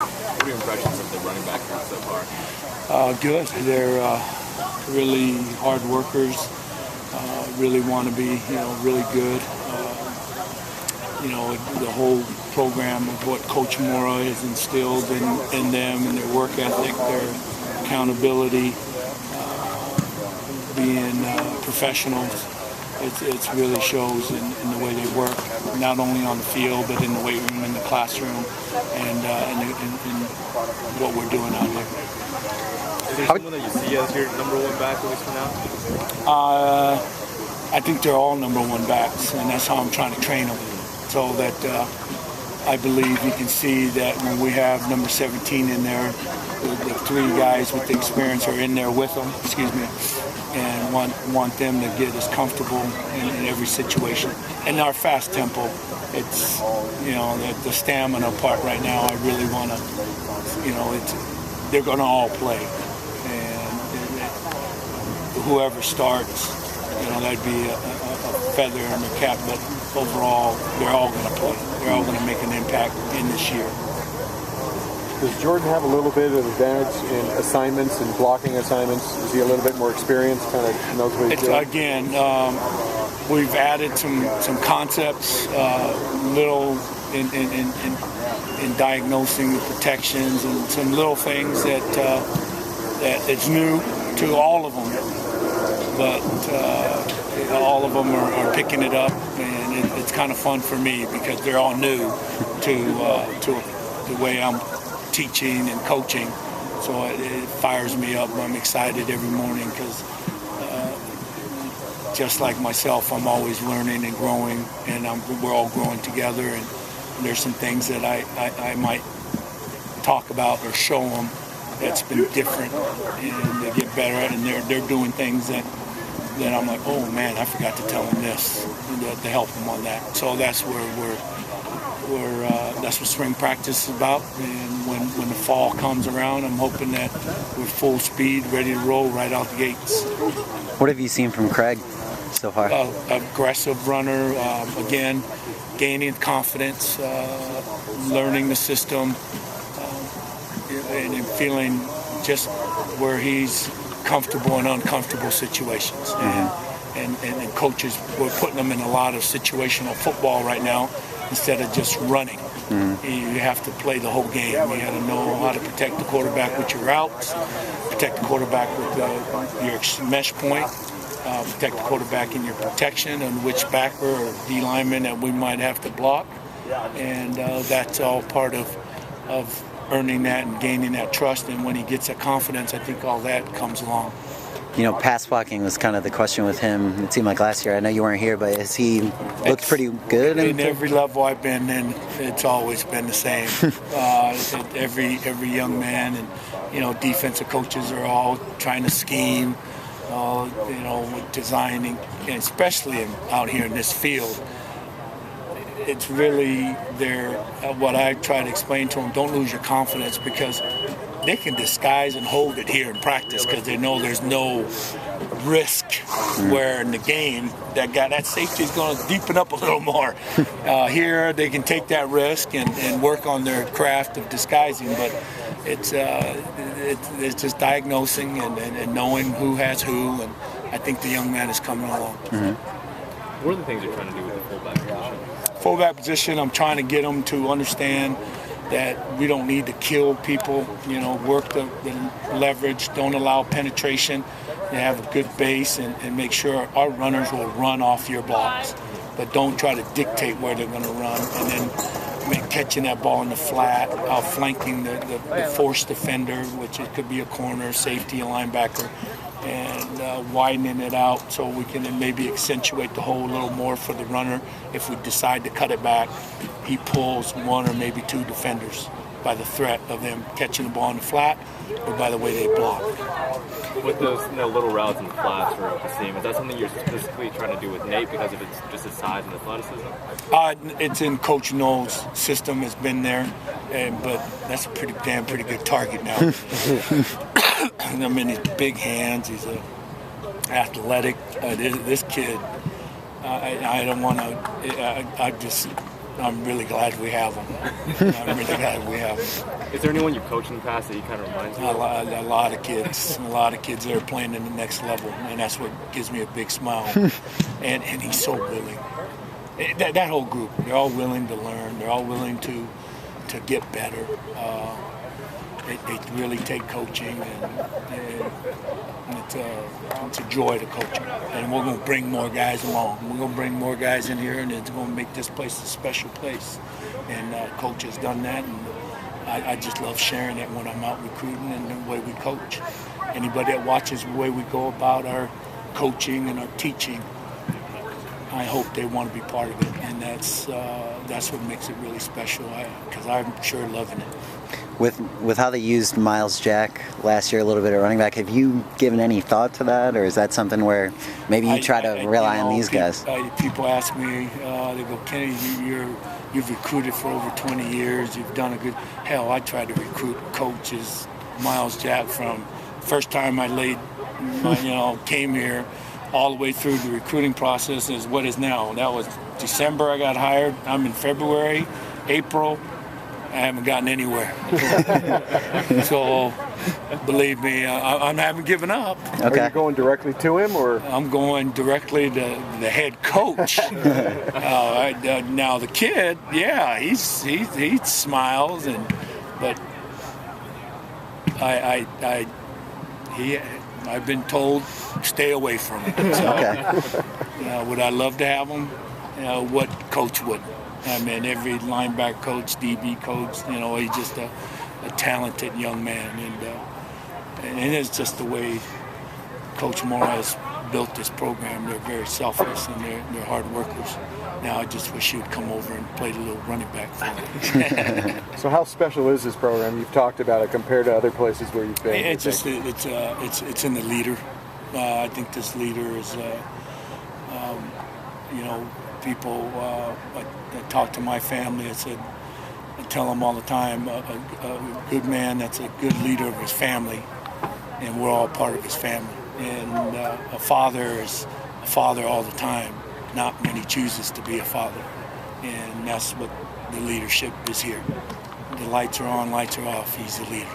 What are your impressions of the running back group so far? Good. They're really hard workers. Really want to be, really good. The whole program of what Coach Mora has instilled in them and their work ethic, their accountability, being professionals. It really shows in the way they work, not only on the field, but in the weight room, in the classroom, and in what we're doing out here. Is there someone that you see as your number one back, at least for now? I think they're all number one backs, and that's how I'm trying to train them. So that I believe you can see that when we have number 17 in there, the three guys with the experience are in there with them, and want them to get as comfortable in every situation. And our fast tempo, it's, the stamina part right now, I really want to, they're going to all play. And whoever starts, that'd be a feather in their cap, but overall, they're all going to play. They're all going to make an impact in this year. Does Jordan have a little bit of advantage in assignments and blocking assignments? Is he a little bit more experienced, kind of knows what he's doing? Again, we've added some concepts, little in diagnosing the protections and some little things that it's new to all of them. But all of them are picking it up, and it's kind of fun for me because they're all new to the way I'm teaching and coaching. So it fires me up. I'm excited every morning because just like myself, I'm always learning and growing, and we're all growing together. And there's some things that I might talk about or show them that's been different, and they get better at it, and they're doing things that I'm like, oh man, I forgot to tell them this, to help them on that. So that's where that's what spring practice is about. And when the fall comes around, I'm hoping that we're full speed, ready to roll right out the gates. What have you seen from Craig so far? Aggressive runner, again, gaining confidence, learning the system, and feeling just where he's comfortable in uncomfortable situations. And coaches, we're putting them in a lot of situational football right now instead of just running. You have to play the whole game. You got to know how to protect the quarterback with your routes, protect the quarterback with your mesh point, protect the quarterback in your protection and which backer or D lineman that we might have to block. And that's all part of earning that and gaining that trust. And when he gets that confidence, I think all that comes along. Pass blocking was kind of the question with him. It seemed like last year. I know you weren't here, but has he looked pretty good? In every level I've been in, it's always been the same. Every young man and, defensive coaches are all trying to scheme, with designing, and especially out here in this field. It's really what I try to explain to them, don't lose your confidence, because they can disguise and hold it here in practice because they know there's no risk, where in the game that safety is going to deepen up a little more. Here they can take that risk and work on their craft of disguising, but it's just diagnosing and knowing who has who, and I think the young man is coming along. What are the things you're trying to do with the fullback position? Fullback position, I'm trying to get them to understand that we don't need to kill people, work the leverage, don't allow penetration, and have a good base, and make sure our runners will run off your blocks, but don't try to dictate where they're going to run. And then catching that ball in the flat, flanking the force defender, which it could be a corner, safety, a linebacker, and widening it out so we can then maybe accentuate the hole a little more for the runner. If we decide to cut it back, he pulls one or maybe two defenders by the threat of them catching the ball in the flat or by the way they block. With those little routes in the flats or up the seam, is that something you're specifically trying to do with Nate because of just his size and athleticism? It's in Coach Noll's system, has been there, but that's a pretty good target now. I mean, he's big hands, he's athletic. This kid, I don't want to, I'm really glad we have them. I'm really glad we have them. Is there anyone you've coached in the past that he kind of reminds you of? A lot of kids. A lot of kids that are playing in the next level, and that's what gives me a big smile. and he's so willing. That whole group, they're all willing to learn. They're all willing to get better. They really take coaching, and it's a joy to coach them. And we're going to bring more guys along. We're going to bring more guys in here, and it's going to make this place a special place. And Coach has done that, and I just love sharing it when I'm out recruiting and the way we coach. Anybody that watches the way we go about our coaching and our teaching, I hope they want to be part of it, and that's what makes it really special, because I'm sure loving it. With how they used Miles Jack last year a little bit at running back, have you given any thought to that, or is that something where maybe you try to rely on these guys? People ask me, they go, Kenny, you've recruited for over 20 years, you've done a good, hell, I tried to recruit coaches, Miles Jack, from first time I came here, all the way through the recruiting process is what is now. That was December I got hired. I'm in February, April. I haven't gotten anywhere. So, believe me, I haven't given up. Okay. Are you going directly to him, or? I'm going directly to the head coach. Now the kid, yeah, he smiles, but I've been told stay away from him. So, Okay. would I love to have him? What coach would? I mean, every linebacker coach, DB coach, he's just a talented young man, and it's just the way Coach Moore has built this program. They're very selfless and they're hard workers. Now I just wish you would come over and play the little running back for me. So how special is this program? You've talked about it compared to other places where you've been. It's in the leader. I think this leader is, people. I talk to my family. I tell them all the time, a good man that's a good leader of his family, and we're all part of his family. And a father is a father all the time, not when he chooses to be a father. And that's what the leadership is here. The lights are on, lights are off. He's the leader.